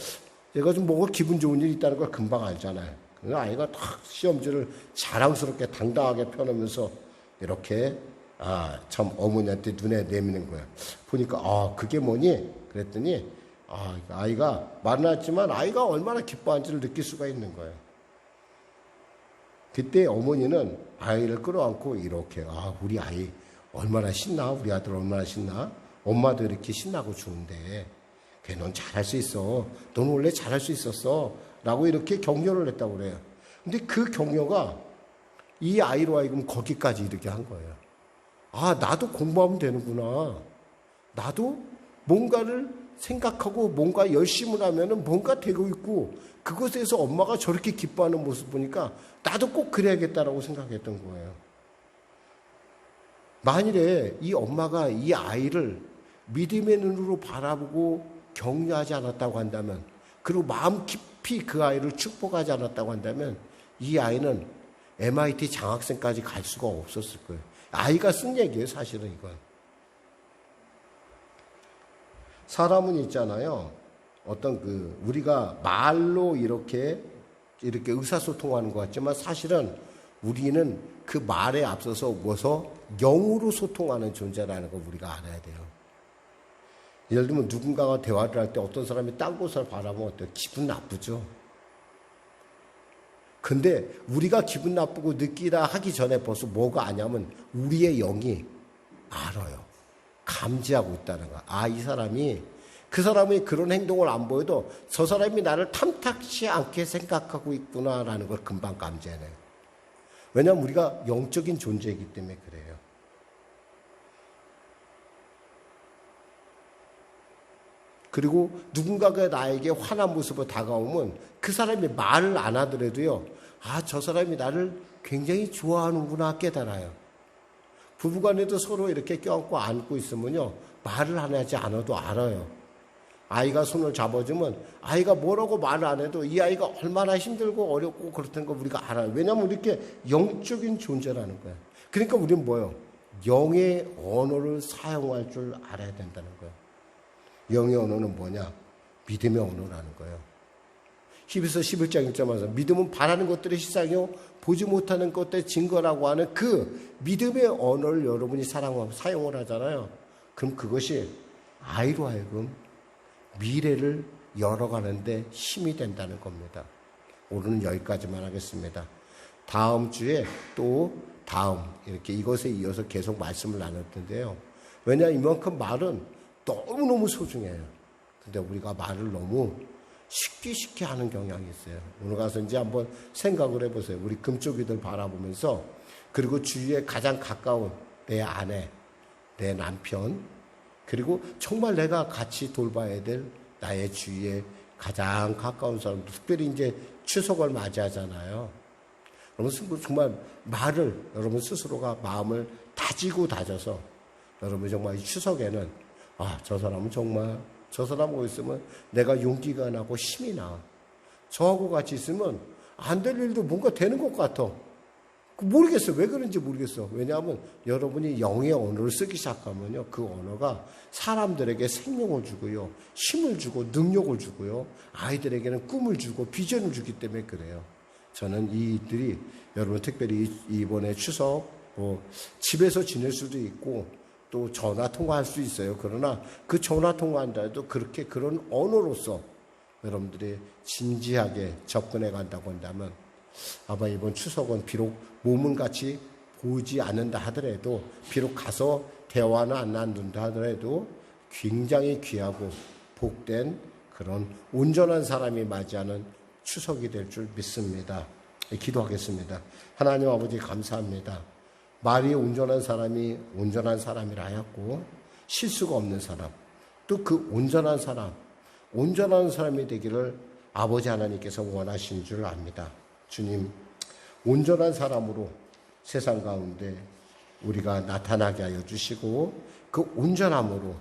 얘가 좀 뭔가 기분 좋은 일이 있다는 걸 금방 알잖아요. 그래서 아이가 탁 시험지를 자랑스럽게 당당하게 펴놓으면서 이렇게 참 어머니한테 눈에 내미는 거야. 보니까 그게 뭐니? 그랬더니 아이가 말은 했지만 아이가 얼마나 기뻐하는지를 느낄 수가 있는 거예요. 그때 어머니는 아이를 끌어안고 이렇게 우리 아이 얼마나 신나? 우리 아들 얼마나 신나? 엄마도 이렇게 신나고 좋은데 넌 잘할 수 있어. 넌 원래 잘할 수 있었어. 라고 이렇게 격려를 했다고 그래요. 근데 그 격려가 이 아이로 하여금 거기까지 이렇게 한 거예요. 나도 공부하면 되는구나. 나도 뭔가를 생각하고 뭔가 열심을 하면은 뭔가 되고 있고 그것에서 엄마가 저렇게 기뻐하는 모습 보니까 나도 꼭 그래야겠다라고 생각했던 거예요. 만일에 이 엄마가 이 아이를 믿음의 눈으로 바라보고 격려하지 않았다고 한다면, 그리고 마음 깊이 그 아이를 축복하지 않았다고 한다면 이 아이는 MIT 장학생까지 갈 수가 없었을 거예요. 아이가 쓴 얘기예요, 사실은 이건. 사람은 있잖아요. 우리가 말로 이렇게 의사소통하는 것 같지만 사실은 우리는 그 말에 앞서서 영으로 소통하는 존재라는 걸 우리가 알아야 돼요. 예를 들면 누군가와 대화를 할 때 어떤 사람이 딴 곳을 바라보면 어때요? 기분 나쁘죠. 근데 우리가 기분 나쁘고 느끼다 하기 전에 벌써 뭐가 아냐면 우리의 영이 알아요. 감지하고 있다는 거야. 이 사람이 그 사람이 그런 행동을 안 보여도 저 사람이 나를 탐탁치 않게 생각하고 있구나라는 걸 금방 감지해내요. 왜냐하면 우리가 영적인 존재이기 때문에 그래요. 그리고 누군가가 나에게 화난 모습으로 다가오면 그 사람이 말을 안 하더라도요. 저 사람이 나를 굉장히 좋아하는구나 깨달아요. 부부간에도 서로 이렇게 껴안고 안고 있으면요. 말을 하지 않아도 알아요. 아이가 손을 잡아주면 아이가 뭐라고 말을 안 해도 이 아이가 얼마나 힘들고 어렵고 그렇다는 걸 우리가 알아요. 왜냐하면 이렇게 영적인 존재라는 거예요. 그러니까 우리는 뭐예요? 영의 언어를 사용할 줄 알아야 된다는 거예요. 영의 언어는 뭐냐? 믿음의 언어라는 거예요. 히브리서 11장 1절에서 믿음은 바라는 것들의 시작이요 보지 못하는 것들의 증거라고 하는 그 믿음의 언어를 여러분이 사용을 하잖아요. 그럼 그것이 아이로 하여금 미래를 열어가는데 힘이 된다는 겁니다. 오늘은 여기까지만 하겠습니다. 다음 주에 또 다음 이렇게 이것에 이어서 계속 말씀을 나눌 텐데요. 왜냐하면 이만큼 말은 너무너무 소중해요. 근데 우리가 말을 너무 쉽게 하는 경향이 있어요. 오늘 가서 이제 한번 생각을 해보세요. 우리 금쪽이들 바라보면서, 그리고 주위에 가장 가까운 내 아내, 내 남편, 그리고 정말 내가 같이 돌봐야 될 나의 주위에 가장 가까운 사람들, 특별히 이제 추석을 맞이하잖아요. 여러분 정말 말을 여러분 스스로가 마음을 다져서 여러분 정말 이 추석에는 저 사람은 정말 저 사람하고 있으면 내가 용기가 나고 힘이 나. 저하고 같이 있으면 안 될 일도 뭔가 되는 것 같아. 모르겠어. 왜 그런지 모르겠어. 왜냐하면 여러분이 영의 언어를 쓰기 시작하면요, 그 언어가 사람들에게 생명을 주고요, 힘을 주고 능력을 주고요, 아이들에게는 꿈을 주고 비전을 주기 때문에 그래요. 저는 이 일들이 여러분 특별히 이번에 추석 집에서 지낼 수도 있고 또 전화 통화할 수 있어요. 그러나 그 전화 통화한다 해도 그렇게 그런 언어로서 여러분들이 진지하게 접근해 간다고 한다면 아마 이번 추석은 비록 몸은 같이 보지 않는다 하더라도, 비록 가서 대화는 안 나눈다 하더라도 굉장히 귀하고 복된 그런 온전한 사람이 맞이하는 추석이 될 줄 믿습니다. 기도하겠습니다. 하나님 아버지 감사합니다. 말이 온전한 사람이 온전한 사람이라 하였고, 실수가 없는 사람, 또 그 온전한 사람이 되기를 아버지 하나님께서 원하신 줄 압니다. 주님, 온전한 사람으로 세상 가운데 우리가 나타나게 하여 주시고, 그 온전함으로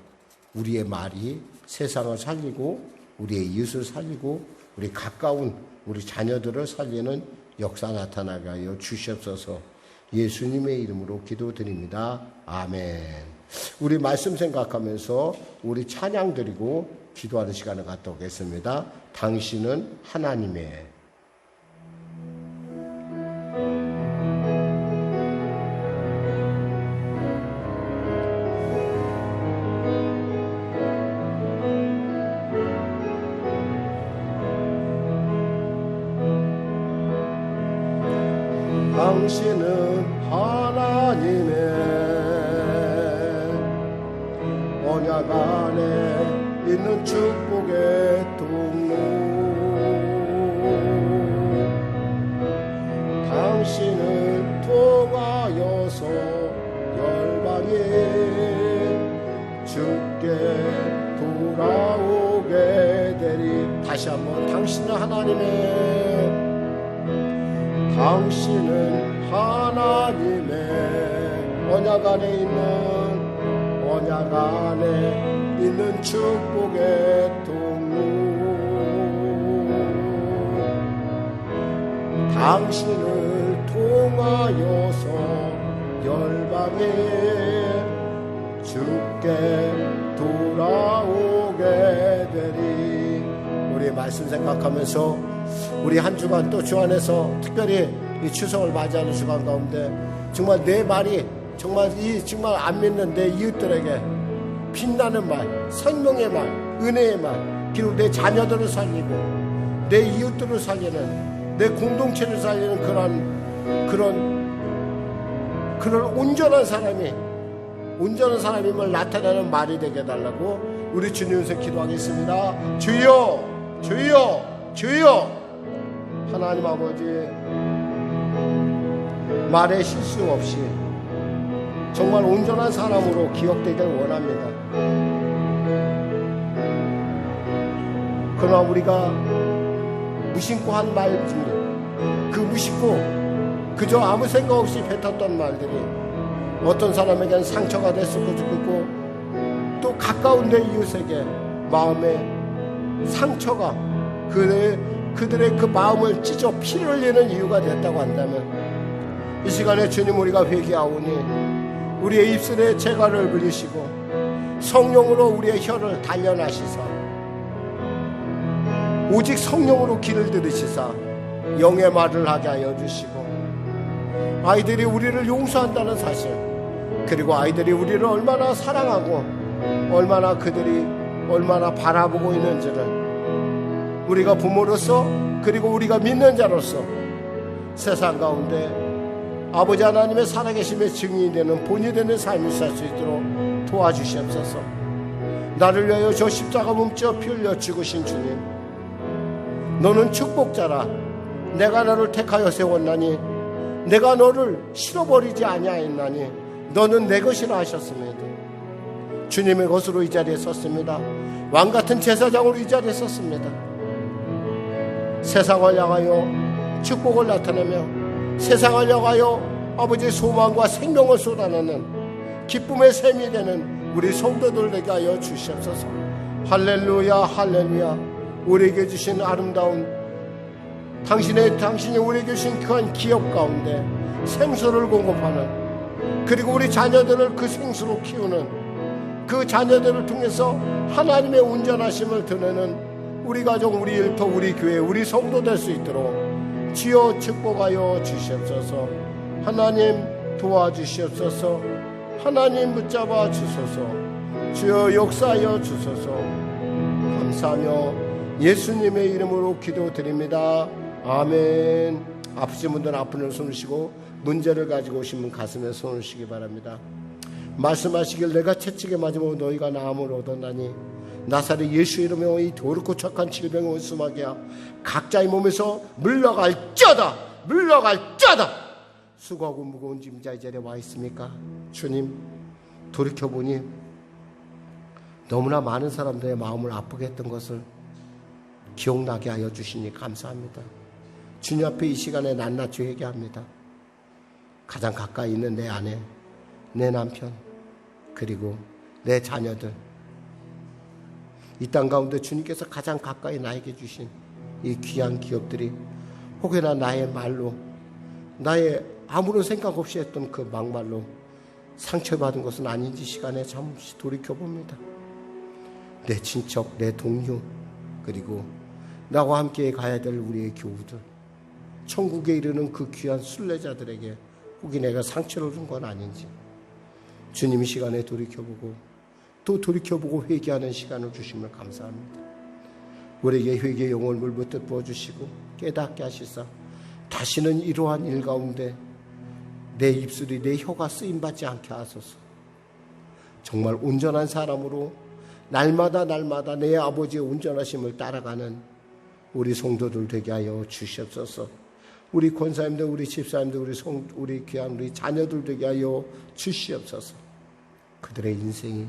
우리의 말이 세상을 살리고 우리의 이웃을 살리고 우리 가까운 우리 자녀들을 살리는 역사 나타나게 하여 주시옵소서. 예수님의 이름으로 기도드립니다. 아멘. 우리 말씀 생각하면서 우리 찬양 드리고 기도하는 시간을 갖다 오겠습니다. 당신은 하나님의. 당신은 하나님의 언약 안에 있는 축복의 통로, 당신은 통하여서 열방에 주께 돌아오게 되리. 다시 한번, 당신은 하나님의, 당신은 하나님의 언약 안에 있는 축복의 통로, 당신을 통하여서 열방에 주께 돌아오게 되리. 우리 말씀 생각하면서 우리 한 주간 또 주 안에서 특별히 이 추석을 맞이하는 주간 가운데 정말 내 말이 정말 안 믿는 내 이웃들에게 빛나는 말, 생명의 말, 은혜의 말, 비록 내 자녀들을 살리고 내 이웃들을 살리는, 내 공동체를 살리는 그런 온전한 사람임을 나타내는 말이 되게 해달라고 우리 주님께서 기도하겠습니다. 주여, 주여, 주여. 하나님 아버지, 말에 실수 없이 정말 온전한 사람으로 기억되길 원합니다. 그러나 우리가 무심코 한 말 중에 그 무심코 그저 아무 생각 없이 뱉었던 말들이 어떤 사람에게는 상처가 될 수도 있고, 또 가까운 내 이웃에게 마음의 상처가 그들의 그 마음을 찢어 피를 흘리는 이유가 됐다고 한다면, 이 시간에 주님, 우리가 회개하오니 우리의 입술에 재갈을 그리시고 성령으로 우리의 혀를 단련하시사 오직 성령으로 길을 들으시사 영의 말을 하게 하여 주시고, 아이들이 우리를 용서한다는 사실, 그리고 아이들이 우리를 얼마나 사랑하고 얼마나 그들이 얼마나 바라보고 있는지를 우리가 부모로서 그리고 우리가 믿는 자로서 세상 가운데 아버지 하나님의 살아계심의 증인이 되는 본이 되는 삶을 살 수 있도록 도와주시옵소서. 나를 위하여 저 십자가 몸져 피 흘려 죽으신 주님, 너는 축복자라. 내가 너를 택하여 세웠나니 내가 너를 실어버리지 아니하였나니 너는 내 것이라 하셨습니다. 주님의 것으로 이 자리에 섰습니다. 왕같은 제사장으로 이 자리에 섰습니다. 세상을 향하여 축복을 나타내며 세상을 향하여 아버지의 소망과 생명을 쏟아내는 기쁨의 샘이 되는 우리 성도들 되게 하여 주시옵소서. 할렐루야 할렐루야. 우리에게 주신 아름다운 당신이 우리에게 주신 귀한 기업 가운데 생수를 공급하는, 그리고 우리 자녀들을 그 생수로 키우는, 그 자녀들을 통해서 하나님의 온전하심을 드러내는 우리 가정, 우리 일터, 우리 교회, 우리 성도 될 수 있도록 주여 축복하여 주시옵소서. 하나님 도와주시옵소서. 하나님 붙잡아 주소서. 주여 역사하여 주소서. 감사하며 예수님의 이름으로 기도드립니다. 아멘. 아프신 분들은 아픈 손을 쉬고, 문제를 가지고 오신 분 가슴에 손을 쉬기 바랍니다. 말씀하시길 내가 채찍에 맞으면 너희가 나음을 얻었나니 나사렛 예수 이름으로 이 더럽고 착한 질병의 원수마귀야 각자의 몸에서 물러갈쩌다 물러갈쩌다. 수고하고 무거운 짐자 이 자리에 와 있습니까? 주님, 돌이켜보니 너무나 많은 사람들의 마음을 아프게 했던 것을 기억나게 하여 주시니 감사합니다. 주님 앞에 이 시간에 낱낱이 회개합니다. 가장 가까이 있는 내 아내, 내 남편, 그리고 내 자녀들, 이 땅 가운데 주님께서 가장 가까이 나에게 주신 이 귀한 기업들이 혹여나 나의 말로, 나의 아무런 생각 없이 했던 그 막말로 상처받은 것은 아닌지 시간에 잠시 돌이켜봅니다. 내 친척, 내 동료, 그리고 나와 함께 가야 될 우리의 교우들, 천국에 이르는 그 귀한 순례자들에게 혹시 내가 상처를 준 건 아닌지 주님이 시간에 돌이켜보고 또 돌이켜보고 회개하는 시간을 주시면 감사합니다. 우리에게 회개의 영혼을 물부터 부어주시고 깨닫게 하시사 다시는 이러한 일 가운데 내 입술이, 내 혀가 쓰임받지 않게 하소서. 정말 온전한 사람으로 날마다 내 아버지의 온전하심을 따라가는 우리 성도들 되게 하여 주시옵소서. 우리 권사님들, 우리 집사님들, 우리 귀한 우리 자녀들 되게 하여 주시옵소서. 그들의 인생이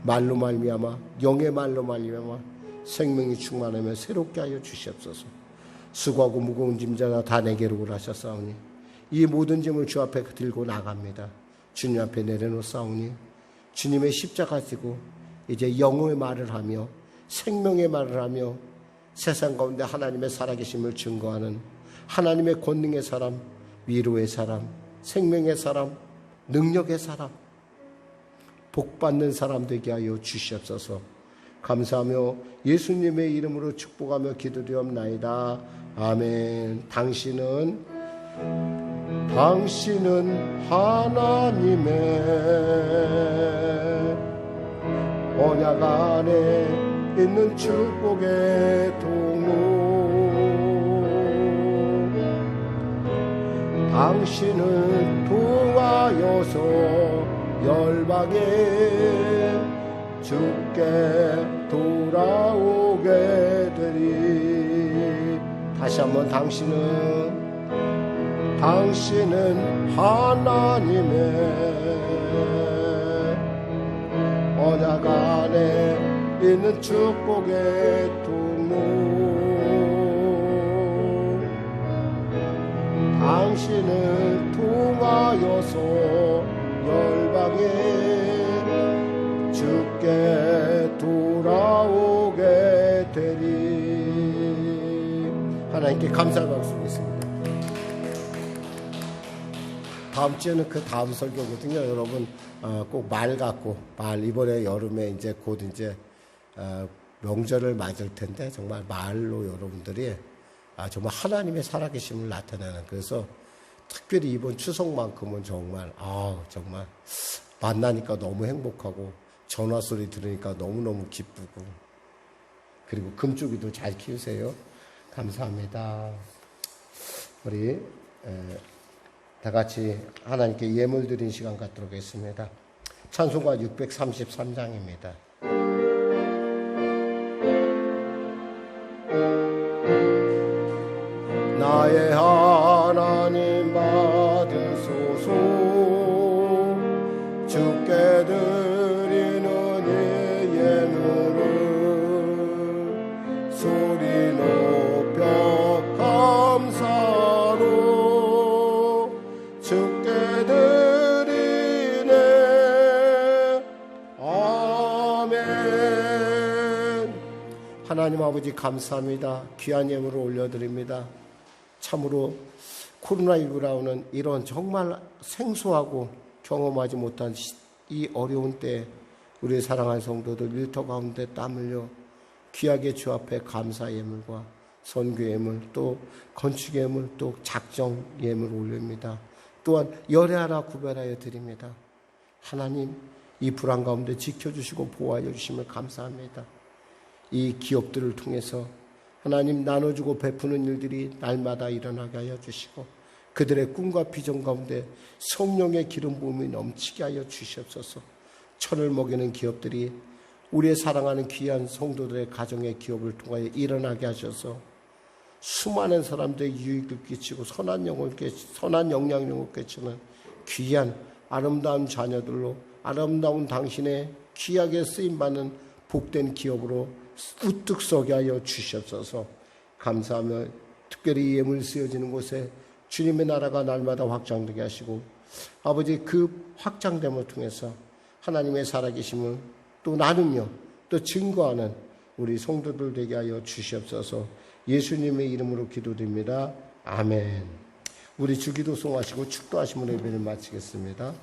말로 말미암아, 영의 말로 말미암아 생명이 충만하며 새롭게 하여 주시옵소서. 수고하고 무거운 짐자가 다 내게로 오라 하셨사오니 이 모든 짐을 주 앞에 들고 나갑니다. 주님 앞에 내려놓사오니 주님의 십자가 지고 이제 영의 말을 하며 생명의 말을 하며 세상 가운데 하나님의 살아계심을 증거하는 하나님의 권능의 사람, 위로의 사람, 생명의 사람, 능력의 사람, 복받는 사람 되게 하여 주시옵소서. 감사하며 예수님의 이름으로 축복하며 기도드리옵나이다. 아멘. 당신은 하나님의 언약 안에 있는 축복의 통로. 당신은 통하여서 열방에 주께 돌아오게 되리. 다시 한번 당신은 하나님의 언약 안에 있는 축복의 통로. 당신은 통하여서 열방에 주께 돌아오게 되리. 하나님께 감사를 받습니다. 다음 주에는 그 다음 설교거든요. 여러분 꼭 말 갖고 이번에 여름에 이제 곧 이제 명절을 맞을 텐데 정말 말로 여러분들이 정말 하나님의 살아계심을 나타내는, 그래서 특별히 이번 추석만큼은 정말 만나니까 너무 행복하고 전화 소리 들으니까 너무너무 기쁘고, 그리고 금쪽이도 잘 키우세요. 감사합니다. 우리 다 같이 하나님께 예물 드린 시간 갖도록 하겠습니다. 찬송가 633장입니다. 나의 하나님 받으소서. 주께 드리는 이 예물을 소리 높여 감사로 주께 드리네. 아멘. 하나님 아버지 감사합니다. 귀한 예물을 올려드립니다. 참으로 코로나19라는 이런 정말 생소하고 경험하지 못한 이 어려운 때 우리의 사랑하는 성도들 일터 가운데 땀 흘려 귀하게 주 앞에 감사 예물과 선교 예물, 또 건축 예물, 또 작정 예물을 올립니다. 또한 열애하라 구별하여 드립니다. 하나님, 이 불안 가운데 지켜주시고 보호하여 주심을 감사합니다. 이 기업들을 통해서 하나님 나눠주고 베푸는 일들이 날마다 일어나게 하여 주시고 그들의 꿈과 비전 가운데 성령의 기름 부음이 넘치게 하여 주시옵소서. 천을 먹이는 기업들이 우리의 사랑하는 귀한 성도들의 가정의 기업을 통하여 일어나게 하셔서 수많은 사람들의 유익을 끼치고 선한 영향력을 끼치는 귀한 아름다운 자녀들로 아름다운 당신의 귀하게 쓰임받는 복된 기업으로 우뚝 서게 하여 주시옵소서. 감사하며 특별히 예물 쓰여지는 곳에 주님의 나라가 날마다 확장되게 하시고 아버지 그 확장됨을 통해서 하나님의 살아계심을 또 나누며 또 증거하는 우리 성도들 되게 하여 주시옵소서. 예수님의 이름으로 기도드립니다. 아멘. 우리 주기도 송하시고 축도하시면 예배를 마치겠습니다.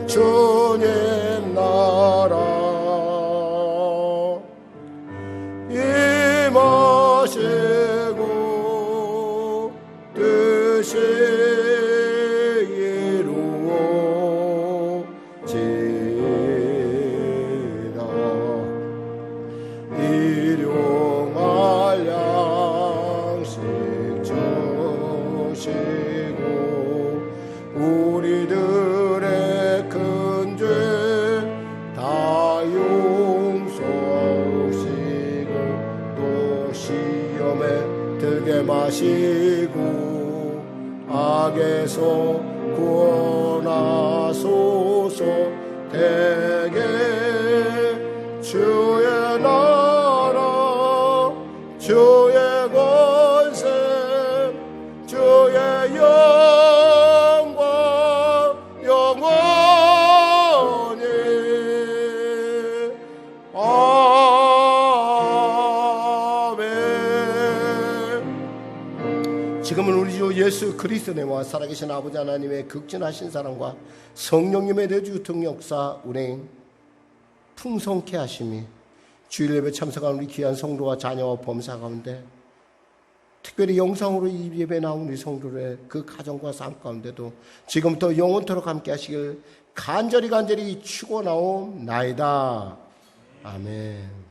주님 나라 임하시고 뜻이 이루어지라. 일용할 양식 주시고 우리들의 다 용서하시고 또 시험에 들게 마시고 악에서 구원하소서. 대개 주의 나라 주의 권세 주의 영광 영원히 아멘. 지금은 우리 주 예수 그리스도와 살아계신 아버지 하나님의 극진하신 사랑과 성령님의 내주통 역사 운행 풍성케 하심이 주일 예배 참석한 우리 귀한 성도와 자녀와 범사 가운데 특별히 영상으로 이 예배 나온 우리 성도의 그 가정과 삶 가운데도 지금부터 영원토록 함께 하시길 간절히 축원하옵나이다. 아멘.